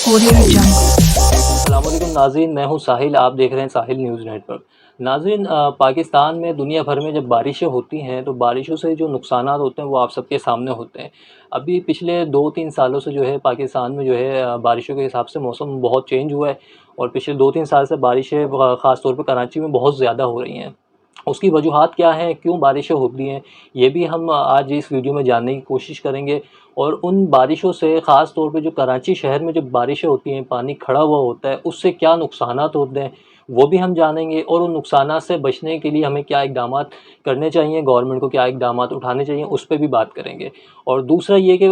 السلام علیکم ناظرین، میں ہوں ساحل، آپ دیکھ رہے ہیں ساحل نیوز نیٹ ورک۔ ناظرین، پاکستان میں دنیا بھر میں جب بارشیں ہوتی ہیں تو بارشوں سے جو نقصانات ہوتے ہیں وہ آپ سب کے سامنے ہوتے ہیں۔ ابھی پچھلے 2-3 سالوں سے جو ہے پاکستان میں جو ہے بارشوں کے حساب سے موسم بہت چینج ہوا ہے، اور پچھلے 2-3 سال سے بارشیں خاص طور پہ کراچی میں بہت زیادہ ہو رہی ہیں۔ اس کی وجوہات کیا ہیں، کیوں بارشیں ہوتی ہیں، یہ بھی ہم آج اس ویڈیو میں جاننے کی کوشش کریں گے۔ اور ان بارشوں سے خاص طور پہ جو کراچی شہر میں جو بارشیں ہوتی ہیں، پانی کھڑا ہوا ہوتا ہے، اس سے کیا نقصانات ہوتے ہیں وہ بھی ہم جانیں گے، اور ان نقصانات سے بچنے کے لیے ہمیں کیا اقدامات کرنے چاہیے، گورنمنٹ کو کیا اقدامات اٹھانے چاہیے، اس پہ بھی بات کریں گے۔ اور دوسرا یہ کہ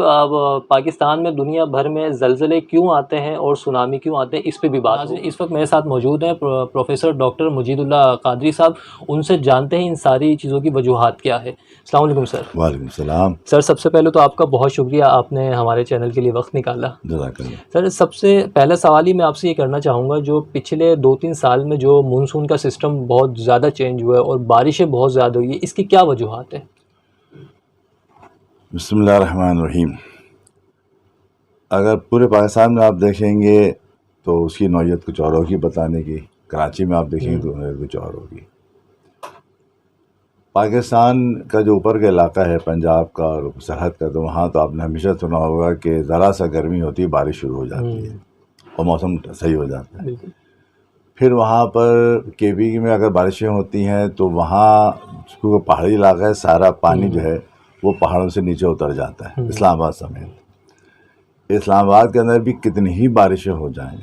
پاکستان میں دنیا بھر میں زلزلے کیوں آتے ہیں اور سونامی کیوں آتے ہیں، اس پہ بھی بات ہوگی۔ اس وقت میرے ساتھ موجود ہیں پروفیسر ڈاکٹر مجید اللہ قادری صاحب، ان سے جانتے ہیں ان ساری چیزوں کی وجوہات کیا ہے۔ السلام علیکم سر۔ وعلیکم السلام۔ سر، سب سے پہلے تو آپ کا بہت شکریہ، آپ نے ہمارے چینل کے لیے وقت نکالا۔ جزاک اللہ۔ سر، سب سے پہلا سوال ہی میں آپ سے یہ کرنا چاہوں گا، جو پچھلے 2-3 سال میں جو مونسون کا سسٹم بہت زیادہ چینج ہوا ہے اور بارشیں بہت زیادہ ہوئی ہیں، اس کی کیا وجوہات ہیں؟ بسم اللہ الرحمن الرحیم۔ اگر پورے پاکستان میں آپ دیکھیں گے تو اس کی نوعیت کچھ اور ہوگی بتانے کی، کراچی میں آپ دیکھیں گے تو نوعیت کچھ اور ہوگی۔ پاکستان کا جو اوپر کا علاقہ ہے پنجاب کا اور سرحد کا، تو وہاں تو آپ نے ہمیشہ سنا ہوگا کہ ذرا سا گرمی ہوتی ہے بارش شروع ہو جاتی ہے اور موسم صحیح ہو جاتا ہے۔ بالکل۔ پھر وہاں پر کے پی میں اگر بارشیں ہوتی ہیں تو وہاں کیونکہ پہاڑی علاقہ ہے، سارا پانی جو ہے وہ پہاڑوں سے نیچے اتر جاتا ہے، اسلام آباد سمیت۔ اسلام آباد کے اندر بھی کتنی ہی بارشیں ہو جائیں،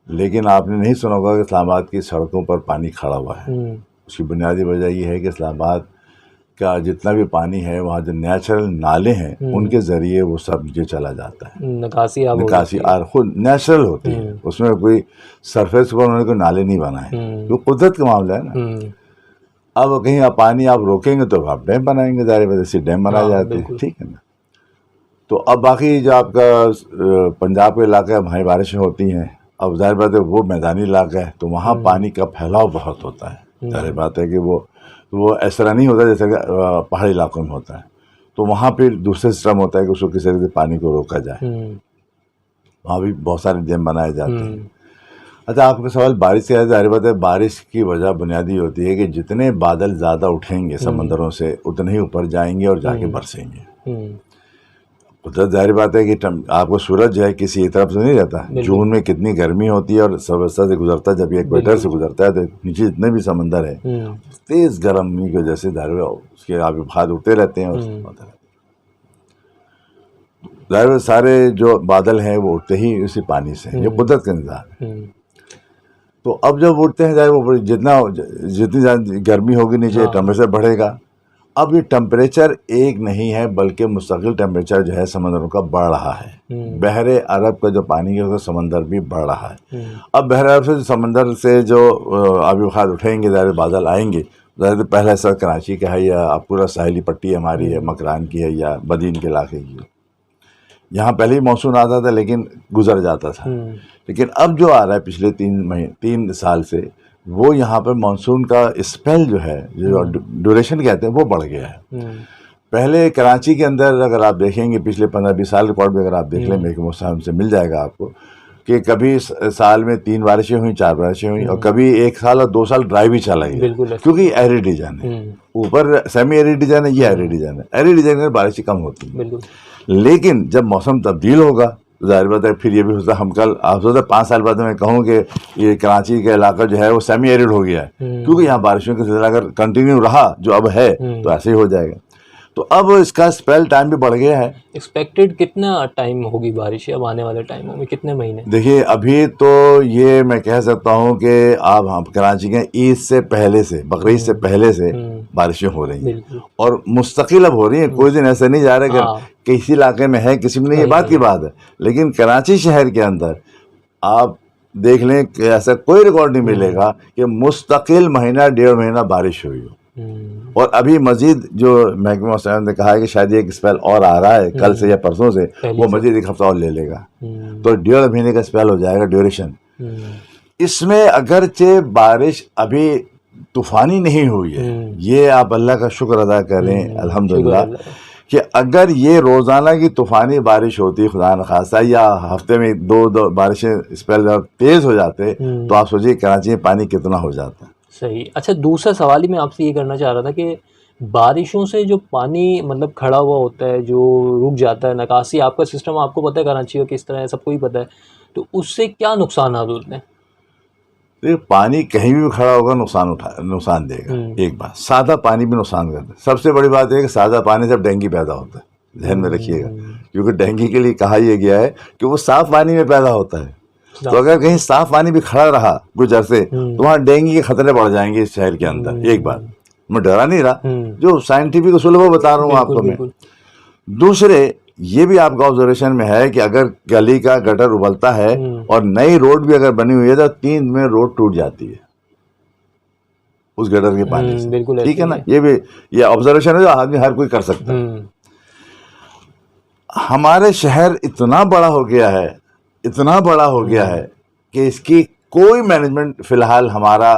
لیکن آپ نے نہیں سنا ہوگا کہ اسلام آباد کی سڑکوں پر پانی کھڑا ہوا ہے۔ اس کی بنیادی وجہ یہ ہے کہ اسلام آباد کا جتنا بھی پانی ہے وہاں جو نیچرل نالے ہیں ان کے ذریعے وہ سب نیچے چلا جاتا ہے۔ نکاسی خود نیچرل ہوتی ہے، اس میں کوئی سرفیس پر انہوں نے کوئی نالے نہیں بنائے، جو قدرت کا معاملہ ہے نا۔ اب کہیں آپ پانی آپ روکیں گے تو آپ ڈیم بنائیں گے، ظاہر وجہ سے ڈیم بنائے جاتے ہیں، ٹھیک ہے نا۔ تو اب باقی جو آپ کا پنجاب کا علاقہ ہے وہاں بارشیں ہوتی ہیں، اب ظاہر بات ہے وہ میدانی علاقہ ہے تو وہاں پانی کا پھیلاؤ بہت ہوتا ہے۔ ظاہر بات ہے کہ وہ اس طرح نہیں ہوتا جیسے کہ پہاڑی علاقوں میں ہوتا ہے، تو وہاں پھر دوسرے سسٹم ہوتا ہے کہ اس کو کس طرح سے پانی کو روکا جائے، وہاں بھی بہت سارے ڈیم بنائے جاتے ہیں۔ اچھا، آپ کا سوال بارش سے ہے، ظاہر بات ہے بارش کی وجہ بنیادی ہوتی ہے کہ جتنے بادل زیادہ اٹھیں گے سمندروں سے اتنے ہی اوپر جائیں گے اور جا کے برسیں گے۔ قدرت ظاہر بات ہے کہ آپ کو سورج جو ہے کسی ایک طرف سے نہیں رہتا، جون میں کتنی گرمی ہوتی ہے اور سبستہ سے گزرتا ہے، جب یہ ایکویٹر سے گزرتا ہے تو نیچے جتنے بھی سمندر ہے تیز گرمی کی وجہ سے ظاہر اس کے آب بخار اٹھتے رہتے ہیں، اور ظاہر سارے جو بادل ہیں وہ اٹھتے ہی اسی پانی سے، یہ قدرت کا نظام ہے۔ تو اب جب اٹھتے ہیں ظاہر وہ جتنی گرمی ہوگی نیچے ٹیمپریچر بڑھے گا۔ اب یہ ٹیمپریچر ایک نہیں ہے بلکہ مستقل ٹیمپریچر جو ہے سمندروں کا بڑھ رہا ہے۔ بحر عرب کا جو پانی ہے اس کا سمندر بھی بڑھ رہا ہے۔ اب بحر عرب سے سمندر سے جو آبی بخار اٹھیں گے، ظاہر بادل آئیں گے، ظاہر پہلا حصہ کراچی کا ہے یا پورا ساحلی پٹی ہماری ہے، مکران کی ہے یا بدین کے علاقے کی ہے، یہاں پہلے ہی مانسون آتا تھا لیکن گزر جاتا تھا۔ لیکن اب جو آ رہا ہے پچھلے 3 سال سے، وہ یہاں پہ مانسون کا اسپیل جو ہے، جو ڈیوریشن کہتے ہیں، وہ بڑھ گیا ہے۔ پہلے کراچی کے اندر اگر آپ دیکھیں گے پچھلے 15-20 سال ریکارڈ میں اگر آپ دیکھ لیں، محکمہ موسم سے مل جائے گا آپ کو کہ کبھی سال میں 3 بارشیں ہوئیں، 4 بارشیں ہوئیں، اور کبھی 1 سال اور 2 سال ڈرائی بھی چلا گیا، کیونکہ یہ ایرڈ ریجن ہے، اوپر سیمی ایرڈ ریجن ہے، یہ ایرڈ ریجن ہے۔ ایرڈ ریجن میں بارشیں کم ہوتی ہیں، لیکن جب موسم تبدیل ہوگا ظاہر بات ہے پھر یہ بھی ہوتا ہے، ہم کل آپ سوچتے 5 سال بعد میں کہوں کہ یہ کراچی کا علاقہ جو ہے وہ سیمی ایرڈ ہو گیا ہے، کیونکہ یہاں بارشوں کا سلسلہ اگر کنٹینیو رہا جو اب ہے تو ایسے ہی ہو جائے گا۔ تو اب اس کا اسپیل ٹائم بھی بڑھ گیا ہے۔ ایکسپیکٹڈ کتنا ٹائم ہوگی بارش اب آنے والے ٹائموں میں، کتنے مہینے؟ دیکھیے ابھی تو یہ میں کہہ سکتا ہوں کہ آپ کراچی کے عید سے پہلے سے، بقرعید سے پہلے سے بارشیں ہو رہی ہیں، اور مستقل اب ہو رہی ہیں، کوئی دن ایسا نہیں جا رہا کہ کسی علاقے میں ہے کسی میں نہیں، یہ بات کی بات ہے۔ لیکن کراچی شہر کے اندر آپ دیکھ لیں کہ ایسا کوئی ریکارڈ نہیں ملے گا کہ مستقل مہینہ 1.5 مہینہ بارش ہوئی ہو۔ اور ابھی مزید جو محکمہ موسم نے کہا ہے کہ شاید ایک اسپیل اور آ رہا ہے کل سے یا پرسوں سے، وہ مزید 1 ہفتہ اور لے لے گا، تو 1.5 مہینے کا اسپیل ہو جائے گا ڈیوریشن۔ اس میں اگرچہ بارش ابھی طوفانی نہیں ہوئی ہے، یہ آپ اللہ کا شکر ادا کریں الحمدللہ کہ اگر یہ روزانہ کی طوفانی بارش ہوتی خدا نخواستہ، یا ہفتے میں دو بارشیں اسپیل تیز ہو جاتے، تو آپ سوچیے کراچی میں پانی کتنا ہو جاتا. صحیح. اچھا دوسرا سوال ہی میں آپ سے یہ کرنا چاہ رہا تھا کہ بارشوں سے جو پانی مطلب کھڑا ہوا ہوتا ہے، جو رک جاتا ہے، نکاسی آپ کا سسٹم آپ کو پتہ ہے کراچی کا کس طرح ہے، سب کو ہی پتہ ہے، تو اس سے کیا نقصانات ہوتے ہیں؟ پانی کہیں بھی کھڑا ہوگا نقصان دے گا. ایک بات، سادہ پانی بھی نقصان کرتا ہے. سب سے بڑی بات یہ ہے کہ سادہ پانی سے ڈینگی پیدا ہوتا ہے، ذہن میں رکھیے گا، کیونکہ ڈینگی کے لیے کہا یہ گیا ہے کہ وہ صاف پانی میں پیدا ہوتا ہے. تو اگر کہیں صاف پانی بھی کھڑا رہا کچھ عرصے تو وہاں ڈینگی کے خطرے بڑھ جائیں گے اس شہر کے اندر. ایک بات، میں ڈرا نہیں رہا، جو سائنٹیفک اصول وہ بتا رہا ہوں آپ کو میں. دوسرے یہ بھی آپ کا آبزرویشن میں ہے کہ اگر گلی کا گٹر ابلتا ہے اور نئی روڈ بھی اگر بنی ہوئی ہے تو 3 دن میں روڈ ٹوٹ جاتی ہے اس گٹر کے پانی سے. ٹھیک ہے نا، یہ بھی یہ آبزرویشن ہے جو آدمی ہر کوئی کر سکتا ہے. ہمارے شہر اتنا بڑا ہو گیا ہے کہ اس کی کوئی مینجمنٹ فی الحال ہمارا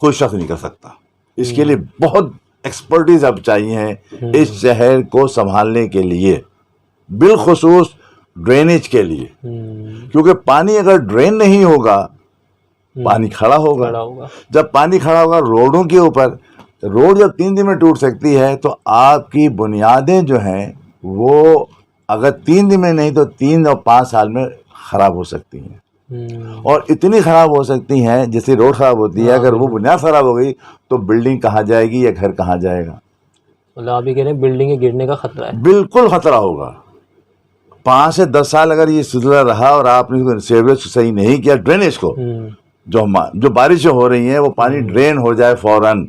کوئی شخص نہیں کر سکتا. اس کے لیے بہت ایکسپرٹیز اب چاہیے اس شہر کو سنبھالنے کے لیے، بالخصوص ڈرینیج کے لیے. کیونکہ پانی اگر ڈرین نہیں ہوگا پانی کھڑا ہوگا. جب پانی کھڑا ہوگا روڈوں کے اوپر، روڈ جب 3 دن میں ٹوٹ سکتی ہے تو آپ کی بنیادیں جو ہیں وہ اگر 3 دن میں نہیں تو 3 اور 5 سال میں خراب ہو سکتی ہیں. اور اتنی خراب ہو سکتی ہیں جیسے روڈ خراب ہوتی ہے، اگر وہ بنیاد خراب ہو گئی تو بلڈنگ کہاں جائے گی یا گھر کہاں جائے گا. مطلب آپ یہ کہہ رہے ہیں بلڈنگیں گرنے کا خطرہ ہے؟ بالکل خطرہ ہوگا. 5 سے 10 سال اگر یہ سلسلہ رہا اور آپ نے سیوریج صحیح نہیں کیا، ڈرینیج کو، جو بارشیں ہو رہی ہیں وہ پانی ڈرین ہو جائے فوراً.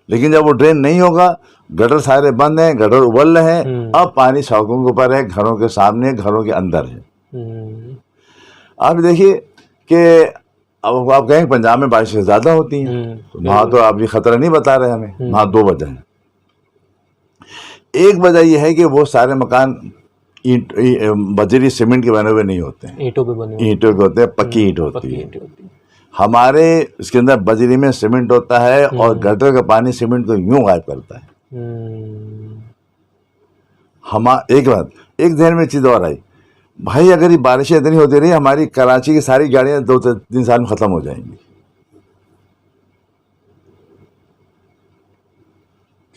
لیکن جب وہ ڈرین نہیں ہوگا، گٹر سارے بند ہیں، گٹر ابل رہے ہیں، اب پانی سڑکوں کے اوپر ہے، گھروں کے سامنے، گھروں کے اندر ہے. آپ دیکھیے کہ اب آپ کہیں پنجاب میں بارشیں زیادہ ہوتی ہیں، وہاں تو آپ یہ خطرہ نہیں بتا رہے ہمیں. وہاں 2 وجہ ہیں. ایک وجہ یہ ہے کہ وہ سارے مکان بجری سیمنٹ کے بنے ہوئے نہیں ہوتے ہیں، اینٹوں کے ہوتے ہیں، پکی اینٹ ہوتی ہے. ہمارے اس کے اندر بجری میں سیمنٹ ہوتا ہے اور گٹر کا پانی سیمنٹ کو یوں غائب کرتا ہے. ایک بات، ایک ذہن میں چیز اور آئی، بھائی اگر یہ بارشیں اتنی ہوتی رہی ہماری کراچی کی ساری گاڑیاں 2-3 سال میں ختم ہو جائیں گی.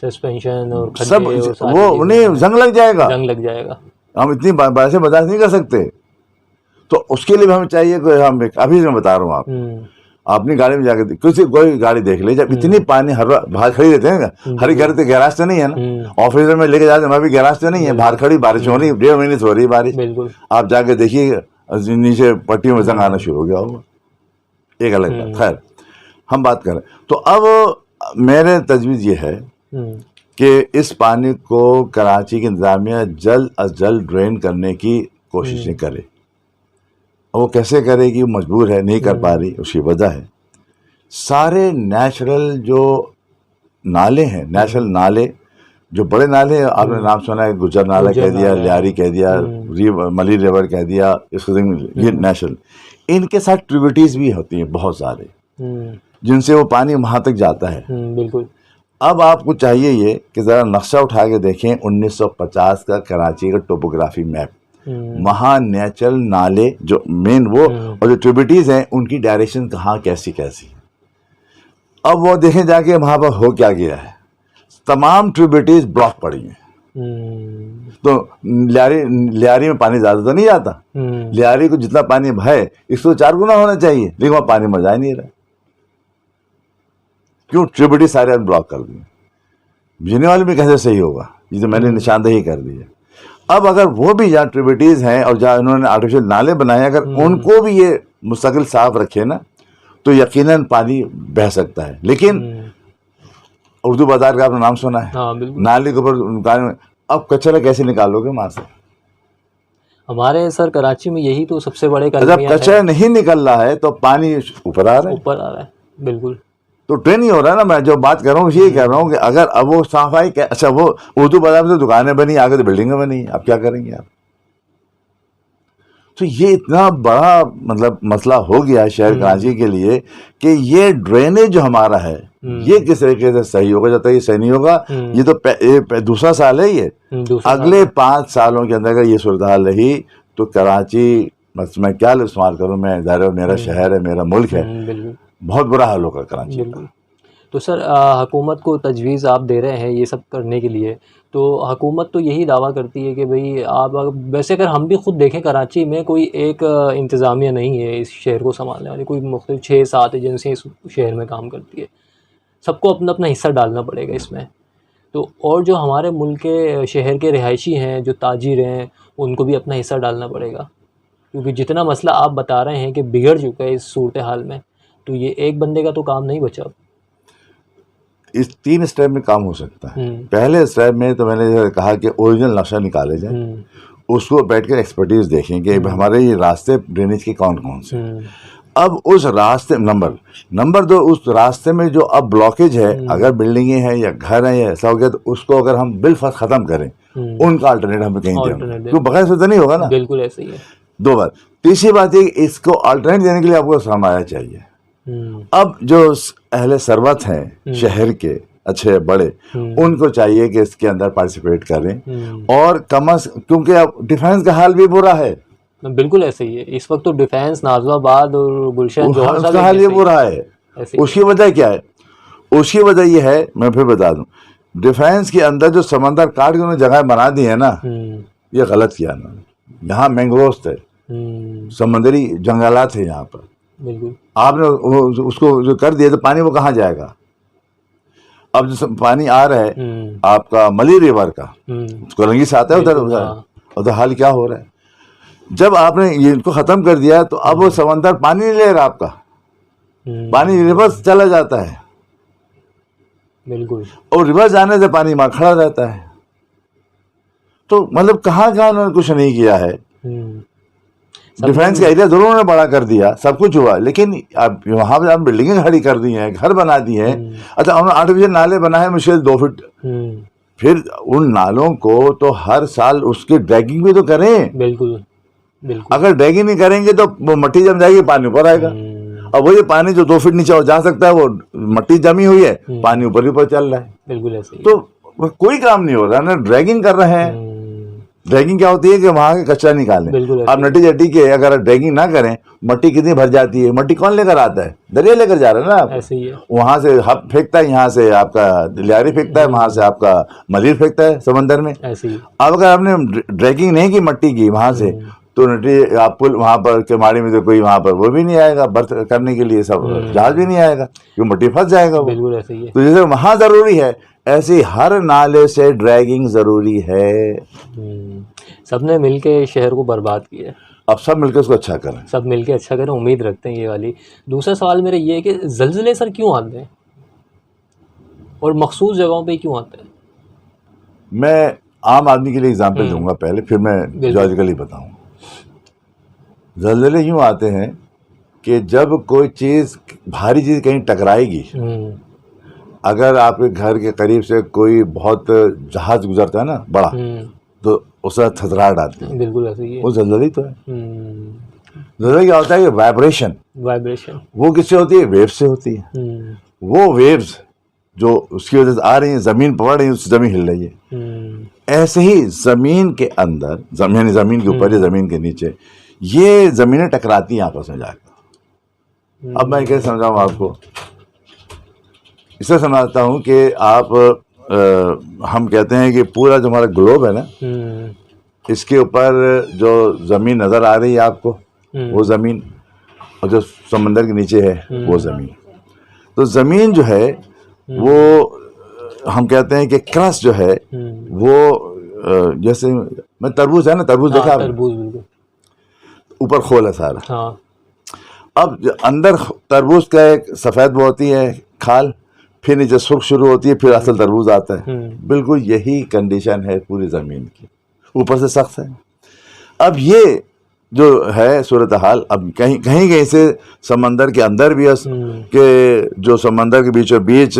سسپینشن اور سب وہ نہیں، زنگ لگ جائے گا. ہم اتنی بارشیں برداشت نہیں کر سکتے. تو اس کے لیے بھی ہمیں چاہیے کہ ہم ابھی میں بتا رہا ہوں اپنی گاڑی میں جا کے کوئی گاڑی دیکھ لے، جب اتنی پانی ہر باہر کھڑی رہتے ہیں، ہر گھر تو گیراج تو نہیں ہے نا، آفس میں لے کے جاتے ہیں بھی گیراج تو نہیں ہے، باہر کھڑی بارش ہو رہی، 1.5 مہینے سے ہو رہی ہے بارش، آپ جا کے دیکھیے نیچے پٹیوں میں زنگ آنا شروع ہو گیا ہوگا. ایک الگ بات. خیر ہم بات کریں تو اب میرے تجویز یہ ہے کہ اس پانی کو کراچی کی انتظامیہ جلد از جلد ڈرین کرنے کی کوششیں کرے. وہ کیسے کرے گی، مجبور ہے، نہیں کر پا رہی. اس کی وجہ ہے سارے نیچرل جو نالے ہیں، نیشنل نالے جو بڑے نالے ہیں، آپ نے نام سنا ہے، گجر نالہ کہہ دیا، لیاری کہہ دیا، ملی ریور کہہ دیا، اس قسم یہ نیشنل. ان کے ساتھ ٹریبیوٹیز بھی ہوتی ہیں بہت سارے جن سے وہ پانی وہاں تک جاتا ہے. بالکل. اب آپ کو چاہیے یہ کہ ذرا نقشہ اٹھا کے دیکھیں 1950 کا کراچی کا ٹوپوگرافی میپ. وہاں نیچرل نالے جو مین وہ اور جو ٹریبیوٹیز ہیں ان کی ڈائریکشن کہاں کیسی. اب وہ دیکھیں جا کے وہاں پر ہو کیا گیا ہے، تمام ٹریبیوٹیز بلاک پڑی ہیں. تو لیاری میں پانی زیادہ تو نہیں جاتا، لیاری کو جتنا پانی ہے اس کو 4 گنا ہونا چاہیے، لیکن وہاں پانی مزہ ہی نہیں رہا. کیوں؟ ٹریبیوٹیز سارے بلاک کر دیے. بجلی والے میں کیسے صحیح ہوگا، یہ تو میں نے نشاندہی کر دی ہے. اب اگر وہ بھی جہاں ٹریبیوٹیز ہیں اور جہاں انہوں نے آرٹیفیشل نالے بنائے، اگر ان کو بھی یہ مستقل صاف رکھے نا تو یقیناً پانی بہہ سکتا ہے. لیکن اردو بازار کا آپ نے نام سنا ہے، نالے کے اوپر اب کچرا کیسے نکالو گے وہاں سے؟ ہمارے سر کراچی میں یہی تو سب سے بڑے جب کچرا نہیں نکل رہا ہے تو پانی اوپر آ رہا ہے. بالکل. تو ٹرین ہی ہو رہا ہے نا. میں جو بات کر رہا ہوں یہی کہہ رہا ہوں کہ اگر اب وہ صفائی، اچھا وہ اردو بازار میں تو دکانیں بنی، آگے تو بلڈنگیں بنی، اب کیا کریں گے آپ؟ تو یہ اتنا بڑا مطلب مسئلہ ہو گیا ہے شہر کراچی کے لیے کہ یہ ڈرینیج جو ہمارا ہے یہ کس طریقے سے صحیح ہوگا. جب تک یہ صحیح نہیں ہوگا, یہ تو دوسرا سال ہے, یہ اگلے 5 سالوں کے اندر اگر یہ صورتحال رہی تو کراچی, بس میں کیا استعمال کروں, میں ظاہر میرا شہر ہے, میرا ملک ہے, بہت برا حال ہوگا کراچی کا. تو سر حکومت کو تجویز آپ دے رہے ہیں یہ سب کرنے کے لیے, تو حکومت تو یہی دعویٰ کرتی ہے کہ بھئی آپ, ویسے اگر ہم بھی خود دیکھیں کراچی میں کوئی ایک انتظامیہ نہیں ہے اس شہر کو سنبھالنے والی, کوئی مختلف 6-7 ایجنسیاں اس شہر میں کام کرتی ہے, سب کو اپنا اپنا حصہ ڈالنا پڑے گا اس میں. تو اور جو ہمارے ملک کے شہر کے رہائشی ہیں, جو تاجر ہیں, ان کو بھی اپنا حصہ ڈالنا پڑے گا, کیونکہ جتنا مسئلہ آپ بتا رہے ہیں کہ بگڑ چکا ہے اس صورتحال میں, تو یہ ایک بندے کا تو کام نہیں بچا. اس 3 اسٹیپ میں کام ہو سکتا ہے. پہلے اسٹیپ میں تو میں نے کہا کہ اوریجنل نقشہ نکالے جائیں, اس کو بیٹھ کر ایکسپرٹیز دیکھیں کہ ہمارے یہ راستے ڈرینیج کے کون کون سے. اب اس راستے نمبر 2 اس راستے میں جو اب بلاکیج ہے, اگر بلڈنگیں ہیں یا گھر ہیں یا ایسا ہو گیا, تو اس کو اگر ہم بالفرض ختم کریں, ان کا الٹرنیٹ ہمیں کہیں دیں, کیوں بغیر سے تو نہیں ہوگا نا. بالکل ایسے ہی ہے. 2 بات. تیسری بات یہ کہ اس کو الٹرنیٹ دینے کے لیے آپ کو سرمایہ چاہیے. اب جو اہل ثروت ہیں شہر کے اچھے بڑے, ان کو چاہیے کہ اس کے اندر پارٹیسپیٹ کریں, اور کیونکہ اب ڈیفینس کا حال بھی برا ہے. بالکل ایسے ہی ہے اس وقت تو ڈیفینس, نازم آباد اور گلشن جوہر کا حال یہ برا ہے. اس کی وجہ کیا ہے؟ اس کی وجہ یہ ہے, میں پھر بتا دوں, ڈیفینس کے اندر جو سمندر کاٹ کے انہوں نے جگہ بنا دی ہے نا, یہ غلط کیا انہوں نے. یہاں مینگرووز تھے, سمندری جنگلات تھے یہاں پر. بالکل آپ نے اس کو جو کر دیا تو پانی وہ کہاں جائے گا؟ اب جو پانی آ رہا ہے آپ کا ملی ریور کا, کولنگی سے آتا ہے ادھر حال کیا ہو رہا ہے. جب آپ نے یہ ان کو ختم کر دیا تو اب وہ سمندر پانی نہیں لے رہا آپ کا, پانی ریورس چلا جاتا ہے. بالکل. اور ریورس جانے سے پانی وہاں کھڑا رہتا ہے. تو مطلب کہاں انہوں نے کچھ نہیں کیا ہے. ڈیفینس کا ایریا ضرور انہوں نے بڑا کر دیا, سب کچھ ہوا, لیکن اب وہاں پہ آپ بلڈنگیں کھڑی کر دی ہیں, گھر بنا دی ہیں. اچھا انہوں نے آرٹیفیشل نالے بنائے مشکل 2 فٹ. پھر ان نالوں کو تو ہر سال اس کی ڈریگنگ بھی تو کریں. بالکل. اگر ڈریگنگ نہیں کریں گے تو وہ مٹی جم جائے گی, پانی اوپر آئے گا. اب وہ یہ پانی جو 2 فٹ نیچے جا سکتا ہے, وہ مٹی جمی ہوئی ہے, پانی اوپر ہی اوپر چل رہا ہے. بالکل ایسے. تو کوئی کام نہیں ہو رہا نا, ڈریگنگ کر رہے ہیں. ڈریگنگ کیا ہوتی ہے کہ وہاں کے کچرا نکالیں. آپ نٹی جٹی کے اگر ڈریگنگ نہ کریں, مٹی کتنی بھر جاتی ہے. مٹی کون لے کر آتا ہے؟ دریا لے کر جا رہا ہے نا. ایسے ہی ہے. وہاں سے ہب پھینکتا ہے, یہاں سے آپ کا لیاری پھینکتا ہے, وہاں سے آپ کا ملیر پھینکتا ہے سمندر میں. اب اگر آپ نے ڈریگنگ نہیں کی مٹی کی وہاں سے, تو نٹی آپ پل وہاں پر کماڑی میں تو کوئی وہاں پر وہ بھی نہیں آئے گا برت کرنے کے لیے, سب جہاز بھی نہیں آئے گا, کیوں مٹی پھنس جائے گا. بالکل ایسے ہی ہے. تو جیسے وہاں ضروری ہے, ایسی ہر نالے سے ڈریگنگ ضروری ہے. سب نے مل کے شہر کو برباد کیا ہے. اب سب مل کے اس کو اچھا کریں, سب مل کے اچھا کریں, امید رکھتے ہیں یہ والی. دوسرا سوال میرا یہ ہے کہ زلزلے سر کیوں آتے ہیں اور مخصوص جگہوں پہ کیوں آتے ہیں؟ میں عام آدمی کے لیے اگزامپل دوں گا پہلے, پھر میں جیولوجیکلی بتاؤں. زلزلے یوں آتے ہیں کہ جب کوئی چیز بھاری چیز کہیں ٹکرائے گی, اگر آپ کے گھر کے قریب سے کوئی بہت جہاز گزرتا ہے نا بڑا, تو اس کا تھتراہٹ آتی ہے. بالکل ایسے ہی ہے. وہ زلزلہ تو ہے. زلزلہ کیا ہوتا ہے کہ وائبریشن وہ کس سے ہوتی ہے؟ ویو سے ہوتی ہے. وہ ویوز جو اس کی وجہ سے آ رہی ہیں, زمین پڑ رہی ہے, اس سے زمین ہل رہی ہے. ایسے ہی زمین کے اندر, یعنی زمین کے اوپر یا زمین کے نیچے, یہ زمینیں ٹکراتی ہیں آپس میں جا کر. اب میں کیسے سمجھاؤں آپ کو؟ اس سے سمجھاتا ہوں کہ آپ ہم کہتے ہیں کہ پورا جو ہمارا گلوب ہے نا, اس کے اوپر جو زمین نظر آ رہی ہے آپ کو, وہ زمین, اور جو سمندر کے نیچے ہے وہ زمین. تو زمین جو ہے وہ ہم کہتے ہیں کہ کرس جو ہے وہ جیسے میں تربوز ہے نا, تربوز دیکھا آپ نے, اوپر کھول ہے سارا. اب اندر تربوز کا ایک سفید وہ ہوتی ہے کھال, پھر نیچے سرخ شروع ہوتی ہے, پھر اصل تربوز آتا ہے. بالکل یہی کنڈیشن ہے پوری زمین کی, اوپر سے سخت ہے. اب یہ جو ہے صورتحال, اب کہیں کہیں سے سمندر کے اندر بھی کہ جو سمندر کے بیچوں بیچ